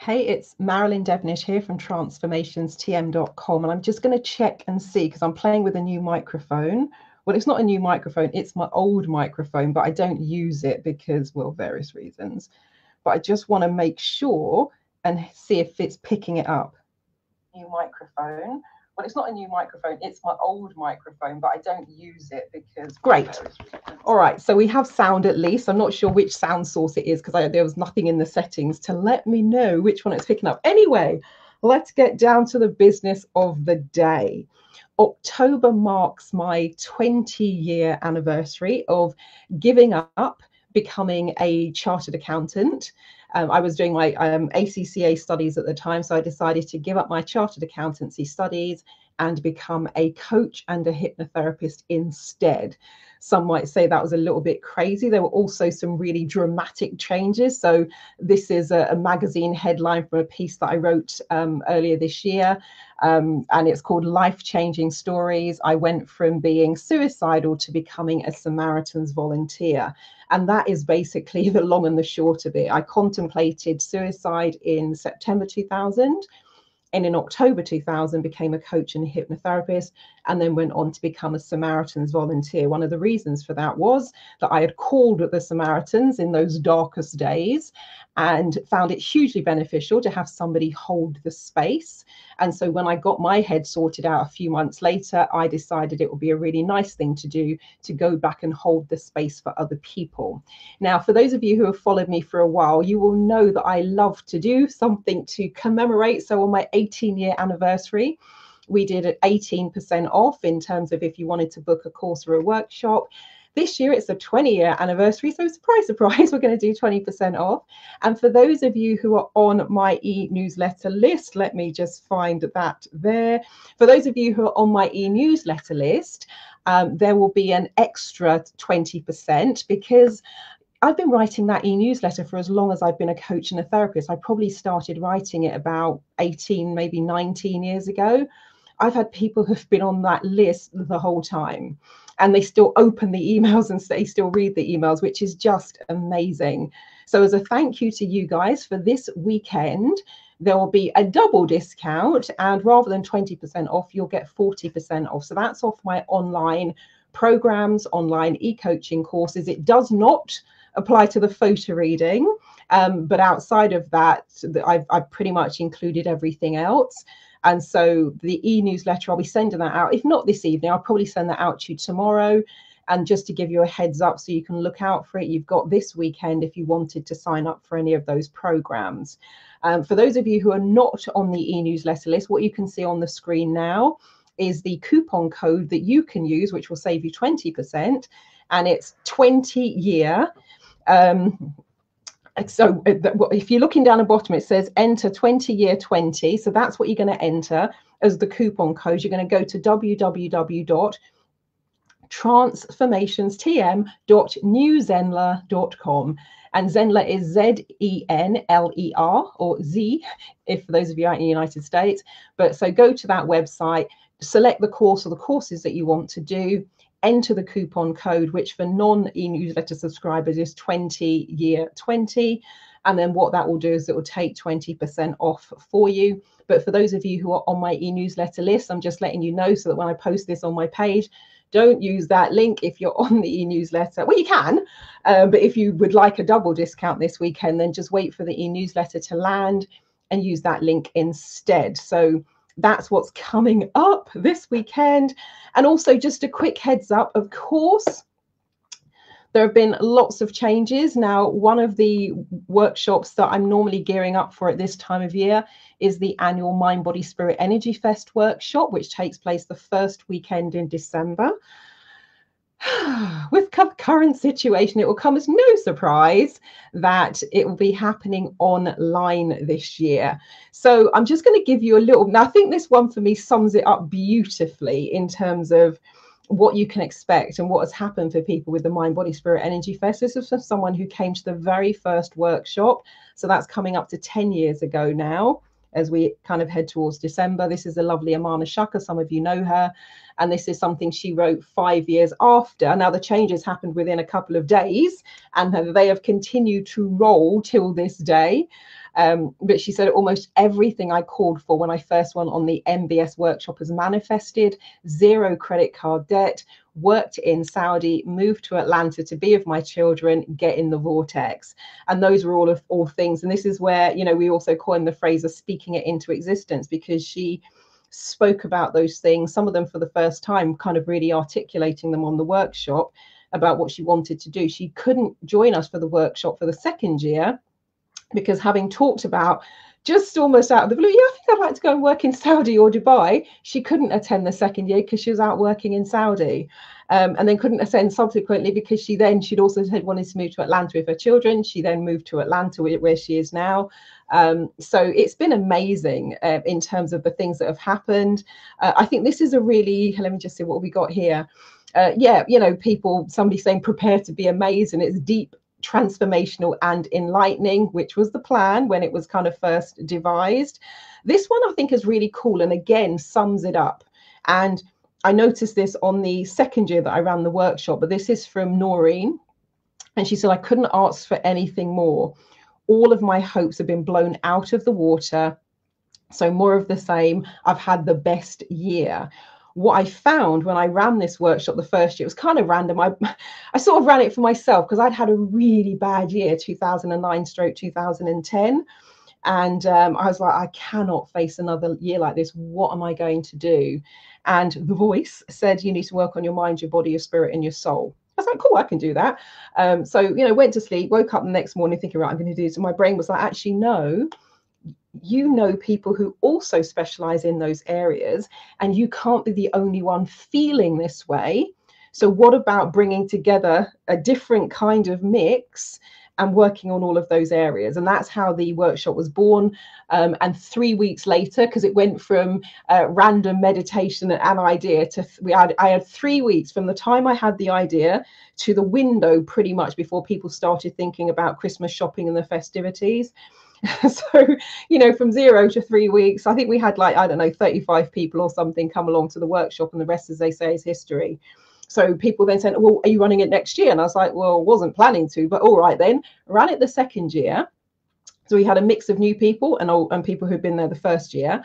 Okay, it's Marilyn Devonish here from transformationstm.com, and I'm just going to check and see because I'm playing with a new microphone. Well, it's not a new microphone, it's my old microphone, but I don't use it because, well, various reasons. But I just want to make sure and see if it's picking it up. New microphone. Well, it's not a new microphone, it's my old microphone, but I don't use it because... Great. All right, so we have sound at least. I'm not sure which sound source it is because there was nothing in the settings to let me know which one it's picking up. Anyway, let's get down to the business of the day. October marks my 20-year anniversary of giving up becoming a chartered accountant. I was doing my ACCA studies at the time, so I decided to give up my chartered accountancy studies and become a coach and a hypnotherapist instead. Some might say that was a little bit crazy. There were also some really dramatic changes. So this is a magazine headline from a piece that I wrote earlier this year, and it's called Life-Changing Stories. I went from being suicidal to becoming a Samaritan's volunteer. And that is basically the long and the short of it. I contemplated suicide in September 2000. And in October 2000, became a coach and a hypnotherapist, and then went on to become a Samaritan's volunteer. One of the reasons for that was that I had called the Samaritans in those darkest days and found it hugely beneficial to have somebody hold the space. And so when I got my head sorted out a few months later, I decided it would be a really nice thing to do to go back and hold the space for other people. Now, for those of you who have followed me for a while, you will know that I love to do something to commemorate. So on my 18-year anniversary, we did an 18% off in terms of if you wanted to book a course or a workshop. This year, it's a 20-year anniversary, so surprise, surprise, we're going to do 20% off. And for those of you who are on my e-newsletter list, let me just find that there. For those of you who are on my e-newsletter list, there will be an extra 20% because I've been writing that e-newsletter for as long as I've been a coach and a therapist. I probably started writing it about 18, maybe 19 years ago. I've had people who've been on that list the whole time, and they still open the emails and they still read the emails, which is just amazing. So as a thank you to you guys for this weekend, there will be a double discount, and rather than 20% off, you'll get 40% off. So that's off my online programs, online e-coaching courses. It does not apply to the photo reading, but outside of that, I've pretty much included everything else. And so the e-newsletter, I'll be sending that out. If not this evening, I'll probably send that out to you tomorrow. And just to give you a heads up so you can look out for it, you've got this weekend if you wanted to sign up for any of those programs. For those of you who are not on the e-newsletter list, what you can see on the screen now is the coupon code that you can use, which will save you 20%. And it's 20-year. So if you're looking down the bottom, it says enter 20-year 20. So that's what you're going to enter as the coupon code. You're going to go to www.transformationstm.newzenler.com. And Zenler is Z-E-N-L-E-R, or Z, if for those of you out in the United States. But so go to that website, select the course or the courses that you want to do, enter the coupon code, which for non-e-newsletter subscribers is 20-year 20. And then what that will do is it will take 20% off for you. But for those of you who are on my e-newsletter list, I'm just letting you know so that when I post this on my page, don't use that link if you're on the e-newsletter. Well, you can, but if you would like a double discount this weekend, then just wait for the e-newsletter to land and use that link instead. So that's what's coming up this weekend. And also just a quick heads up, of course, there have been lots of changes. Now, one of the workshops that I'm normally gearing up for at this time of year is the annual Mind, Body, Spirit, Energy Fest workshop, which takes place the first weekend in December. With current situation, it will come as no surprise that it will be happening online this year. So I'm just going to give you a little, now I think this one for me sums it up beautifully in terms of what you can expect and what has happened for people with the Mind, Body, Spirit, Energy Fest. This is from someone who came to the very first workshop. So that's coming up to 10 years ago now, as we kind of head towards December. This is the lovely Amana Shaka. Some of you know her. And this is something she wrote 5 years after. Now, the changes happened within a couple of days, and they have continued to roll till this day. But she said almost everything I called for when I first went on the MBS workshop has manifested. 0 credit card debt, worked in Saudi, moved to Atlanta to be with my children, get in the vortex. And those were all things. And this is where, you know, we also coined the phrase of speaking it into existence, because she spoke about those things, some of them for the first time, kind of really articulating them on the workshop about what she wanted to do. She couldn't join us for the workshop for the second year because, having talked about just almost out of the blue, yeah, I think I'd like to go and work in Saudi or Dubai, she couldn't attend the second year because she was out working in Saudi. And then couldn't attend subsequently because she'd also said wanted to move to Atlanta with her children. She then moved to Atlanta, where she is now. So it's been amazing in terms of the things that have happened. I think this is a really, let me just see what we got here. Yeah, you know, somebody saying prepare to be amazed, and it's deep, transformational and enlightening, which was the plan when it was kind of first devised. This one I think is really cool, and again sums it up. And I noticed this on the second year that I ran the workshop, but this is from Noreen, and she said, I couldn't ask for anything more. All of my hopes have been blown out of the water, so more of the same. I've had the best year. What I found when I ran this workshop the first year, it was kind of random. I sort of ran it for myself because I'd had a really bad year, 2009/2010. And I was like, I cannot face another year like this. What am I going to do? And the voice said, you need to work on your mind, your body, your spirit, and your soul. I was like, cool, I can do that. So, you know, went to sleep, woke up the next morning thinking, right, I'm going to do this. And my brain was like, actually, no. You know people who also specialize in those areas, and you can't be the only one feeling this way. So what about bringing together a different kind of mix and working on all of those areas? And that's how the workshop was born. And 3 weeks later, because it went from random meditation and idea to I had 3 weeks from the time I had the idea to the window pretty much before people started thinking about Christmas shopping and the festivities. So, you know, from 0 to 3 weeks, I think we had like, I don't know, 35 people or something come along to the workshop, and the rest, as they say, is history. So people then said, well, are you running it next year? And I was like, well, wasn't planning to, but all right then. Ran it the second year. So we had a mix of new people and people who'd been there the first year.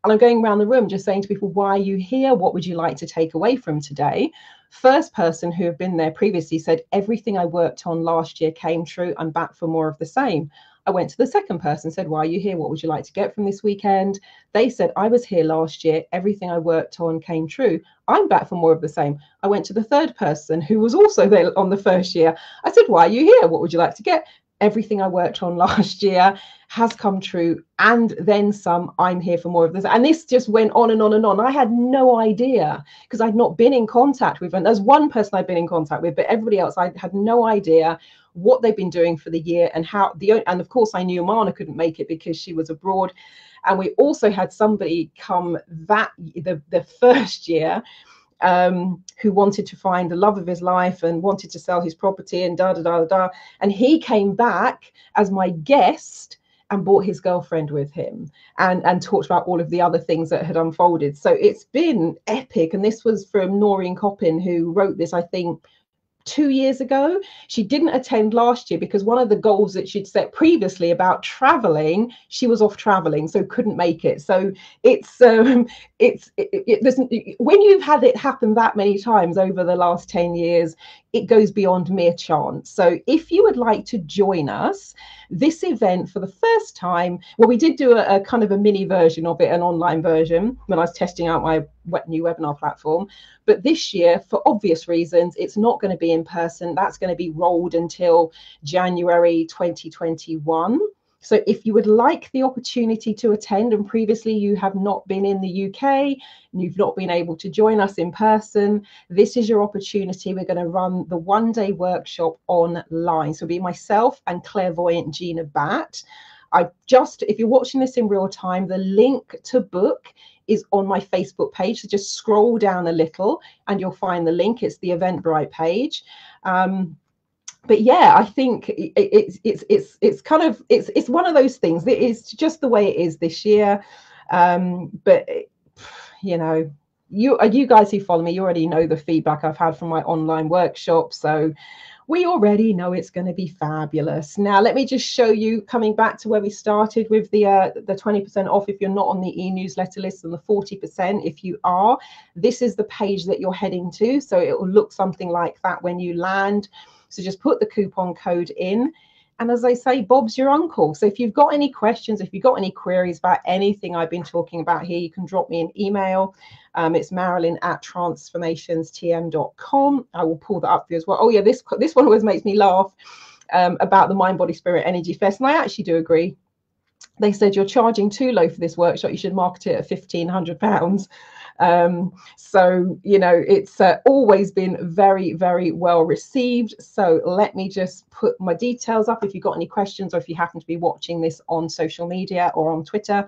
And I'm going around the room just saying to people, why are you here? What would you like to take away from today? First person who had been there previously said, everything I worked on last year came true. I'm back for more of the same. I went to the second person, said, why are you here? What would you like to get from this weekend? They said, I was here last year. Everything I worked on came true. I'm back for more of the same. I went to the third person who was also there on the first year. I said, why are you here? What would you like to get? Everything I worked on last year has come true, and then some. I'm here for more of this. And this just went on and on and on. I had no idea because I'd not been in contact with, and there's one person I'd been in contact with, but everybody else, I had no idea what they've been doing for the year and how and of course I knew Mana couldn't make it because she was abroad. And we also had somebody come the first year who wanted to find the love of his life and wanted to sell his property and and he came back as my guest and brought his girlfriend with him and talked about all of the other things that had unfolded. So it's been epic. And this was from Noreen Coppin, who wrote this, I think, 2 years ago. She didn't attend last year because one of the goals that she'd set previously about traveling, she was off traveling, so couldn't make it. So it's when you've had it happen that many times over the last 10 years, it goes beyond mere chance. So if you would like to join us, this event for the first time, well, we did do a kind of a mini version of it, an online version, when I was testing out my new webinar platform. But this year, for obvious reasons, it's not going to be in person. That's going to be rolled until January 2021. So if you would like the opportunity to attend, and previously you have not been in the UK and you've not been able to join us in person, this is your opportunity. We're going to run the one-day workshop online. So it'll be myself and clairvoyant Gina Batt. If you're watching this in real time, the link to book is on my Facebook page. So just scroll down a little and you'll find the link. It's the Eventbrite page. But yeah, I think it's kind of it's one of those things. It is just the way it is this year. But you know, you guys who follow me, you already know the feedback I've had from my online workshop. So We already know it's going to be fabulous. Now, let me just show you, coming back to where we started with the 20% off if you're not on the e-newsletter list, and the 40% if you are. This is the page that you're heading to. So it will look something like that when you land. So just put the coupon code in. And as I say, Bob's your uncle. So if you've got any questions, if you've got any queries about anything I've been talking about here, you can drop me an email. It's marilyn@transformationstm.com. I will pull that up for you as well. Oh yeah, this one always makes me laugh about the Mind, Body, Spirit Energy Fest. And I actually do agree. They said you're charging too low for this workshop. You should market it at £1,500. So, you know, it's always been very, very well received. So let me just put my details up if you've got any questions, or if you happen to be watching this on social media or on Twitter.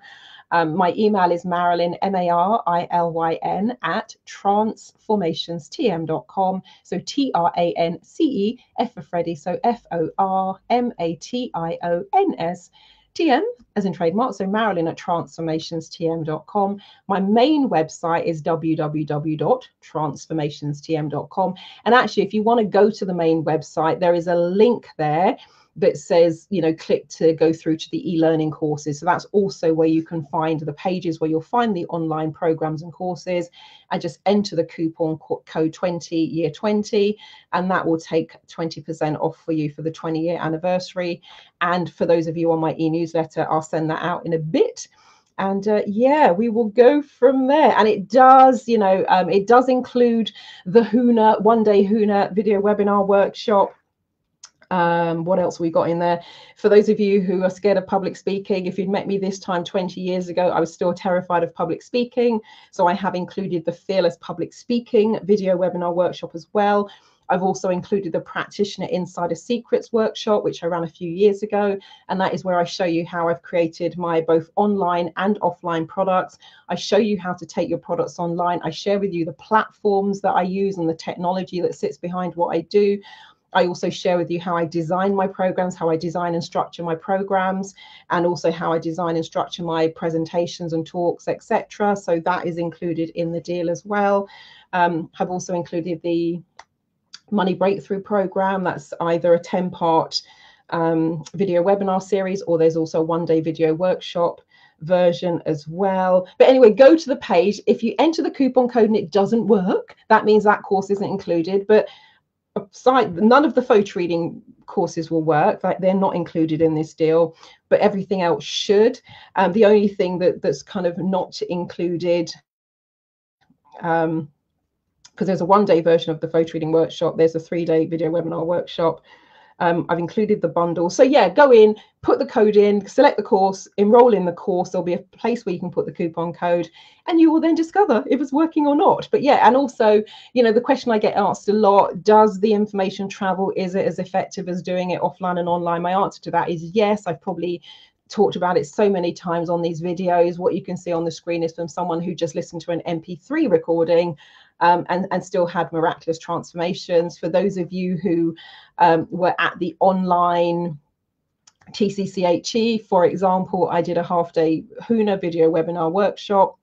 My email is Marilyn, MARILYN, @transformationstm.com. So TRANCE, F for Freddie, so FORMATIONS. TM as in trademark, so Marilyn@transformationstm.com. My main website is www.transformationstm.com. And actually, if you want to go to the main website, there is a link there that says, you know, click to go through to the e-learning courses. So that's also where you can find the pages where you'll find the online programs and courses, and just enter the coupon code 20year20, and that will take 20% off for you for the 20-year anniversary. And for those of you on my e-newsletter, I'll send that out in a bit. And yeah, we will go from there. And it does, you know, it does include the HUNA, one-day HUNA video webinar workshop. What else we got in there? For those of you who are scared of public speaking, if you'd met me this time 20 years ago, I was still terrified of public speaking. So I have included the Fearless Public Speaking video webinar workshop as well. I've also included the Practitioner Insider Secrets workshop, which I ran a few years ago. And that is where I show you how I've created my both online and offline products. I show you how to take your products online. I share with you the platforms that I use and the technology that sits behind what I do. I also share with you how I design my programs, how I design and structure my programs, and also how I design and structure my presentations and talks, etc. So that is included in the deal as well. I've also included the Money Breakthrough program. That's either a 10-part video webinar series, or there's also a one-day video workshop version as well. But anyway, go to the page. If you enter the coupon code and it doesn't work, that means that course isn't included. But none of the photo reading courses will work, like they're not included in this deal, but everything else should. The only thing that's kind of not included, because there's a one-day version of the photo reading workshop, there's a 3-day video webinar workshop. I've included the bundle. So yeah, go in, put the code in, select the course, enroll in the course. There'll be a place where you can put the coupon code, and you will then discover if it's working or not. But yeah, and also, you know, the question I get asked a lot, does the information travel? Is it as effective as doing it offline and online? My answer to that is yes. I've probably talked about it so many times on these videos. What you can see on the screen is from someone who just listened to an MP3 recording and still had miraculous transformations. For those of you who were at the online TCCHE, for example, I did a half-day HUNA video webinar workshop.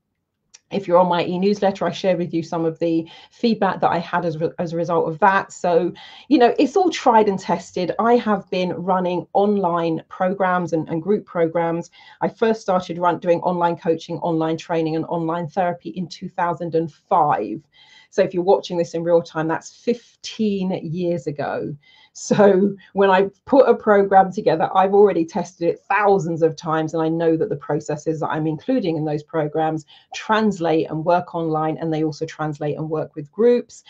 If you're on my e-newsletter, I share with you some of the feedback that I had as a result of that. So, you know, it's all tried and tested. I have been running online programs and group programs. I first started doing online coaching, online training, and online therapy in 2005. So if you're watching this in real time, that's 15 years ago. So when I put a program together, I've already tested it thousands of times, and I know that the processes that I'm including in those programs translate and work online, and they also translate and work with groups.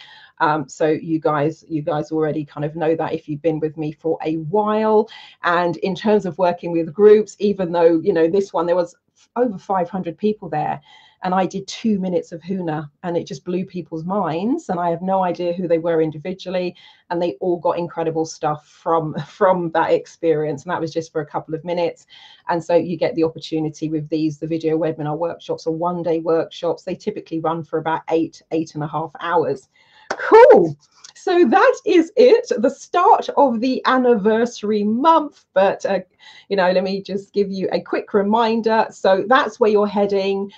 So you guys already kind of know that if you've been with me for a while. And in terms of working with groups, even though, you know, this one, there was over 500 people there, and I did 2 minutes of HUNA, and it just blew people's minds, and I have no idea who they were individually, and they all got incredible stuff from that experience, and that was just for a couple of minutes. And so you get the opportunity with these, the video webinar workshops or one-day workshops. They typically run for about 8.5 hours. Cool. So that is it, the start of the anniversary month. But you know, let me just give you a quick reminder. So that's where you're heading.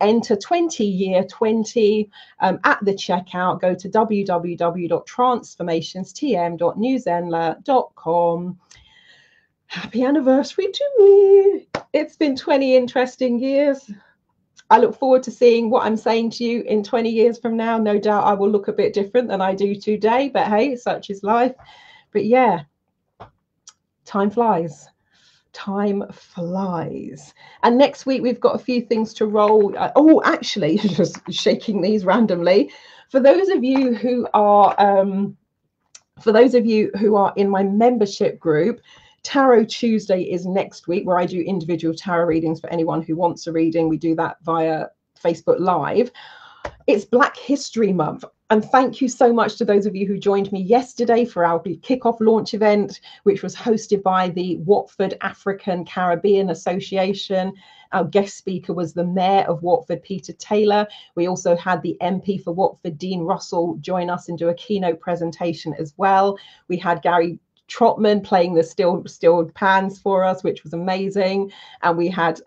enter 20 year 20 at the checkout. Go to www.transformationstm.newzenler.com. Happy anniversary to me. It's been 20 interesting years. I look forward to seeing what I'm saying to you in 20 years from now. No doubt I will look a bit different than I do today, but hey, such is life. But yeah, time flies. Time flies. And next week we've got a few things to roll. Oh, actually, just shaking these randomly. For those of you who are in my membership group, Tarot Tuesday is next week, where I do individual tarot readings for anyone who wants a reading. We do that via Facebook Live. It's Black History Month. And thank you so much to those of you who joined me yesterday for our kickoff launch event, which was hosted by the Watford African Caribbean Association. Our guest speaker was the Mayor of Watford, Peter Taylor. We also had the MP for Watford, Dean Russell, join us and do a keynote presentation as well. We had Gary Trotman playing the stilled pans for us, which was amazing. And we had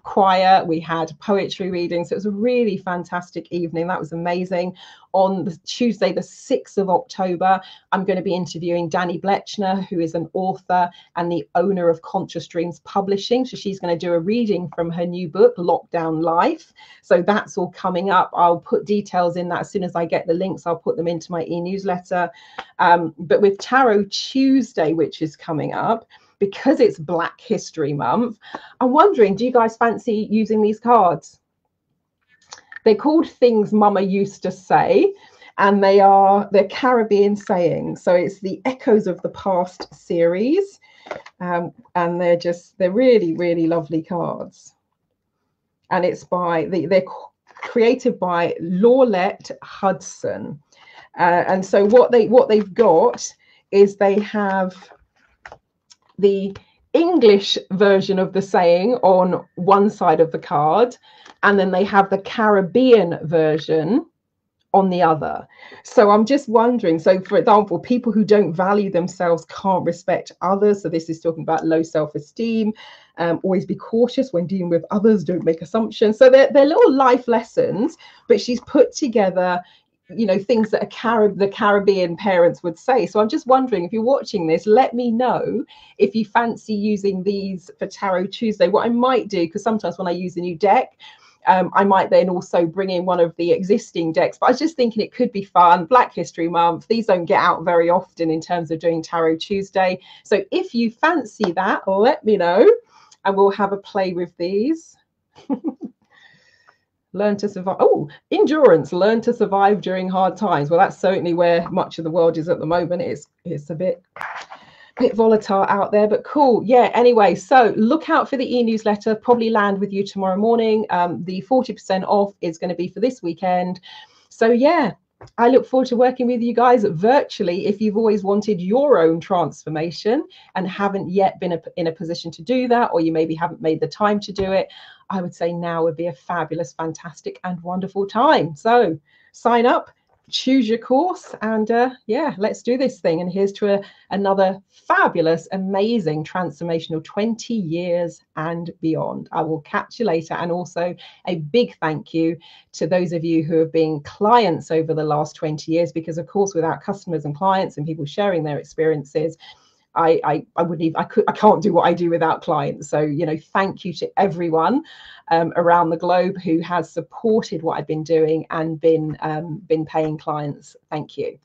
choir, we had poetry readings. So it was a really fantastic evening. That was amazing. On the Tuesday, the 6th of October, I'm going to be interviewing Danny Blechner, who is an author and the owner of Conscious Dreams Publishing. So she's going to do a reading from her new book, Lockdown Life. So that's all coming up. I'll put details in that as soon as I get the links. I'll put them into my e-newsletter. But with Tarot Tuesday, which is coming up, because it's Black History Month, I'm wondering, do you guys fancy using these cards? They're called Things Mama Used to Say, and they're Caribbean sayings. So it's the Echoes of the Past series, and they're really, really lovely cards. And it's they're created by Laurette Hudson. And so what they've got is they have the English version of the saying on one side of the card, and then they have the Caribbean version on the other. So I'm just wondering, so for example, people who don't value themselves can't respect others. So this is talking about low self-esteem. Always be cautious when dealing with others. Don't make assumptions. So they're little life lessons, but she's put together, you know, things that the Caribbean parents would say. So I'm just wondering, if you're watching this, let me know if you fancy using these for Tarot Tuesday. What I might do, because sometimes when I use a new deck, I might then also bring in one of the existing decks. But I was just thinking it could be fun. Black History Month, these don't get out very often in terms of doing Tarot Tuesday. So if you fancy that, let me know and we'll have a play with these. Learn to survive. Oh, endurance. Learn to survive during hard times. Well, that's certainly where much of the world is at the moment. It's a bit volatile out there, but cool. Yeah, anyway, so look out for the e-newsletter. Probably land with you tomorrow morning. The 40% off is going to be for this weekend. So yeah, I look forward to working with you guys virtually. If you've always wanted your own transformation and haven't yet been in a position to do that, or you maybe haven't made the time to do it, I would say now would be a fabulous, fantastic and wonderful time. So sign up, choose your course, and yeah, let's do this thing. And here's to another fabulous, amazing, transformational 20 years and beyond. I will catch you later. And also a big thank you to those of you who have been clients over the last 20 years, because of course, without customers and clients and people sharing their experiences, I can't do what I do without clients. So, you know, thank you to everyone around the globe who has supported what I've been doing and been paying clients. Thank you.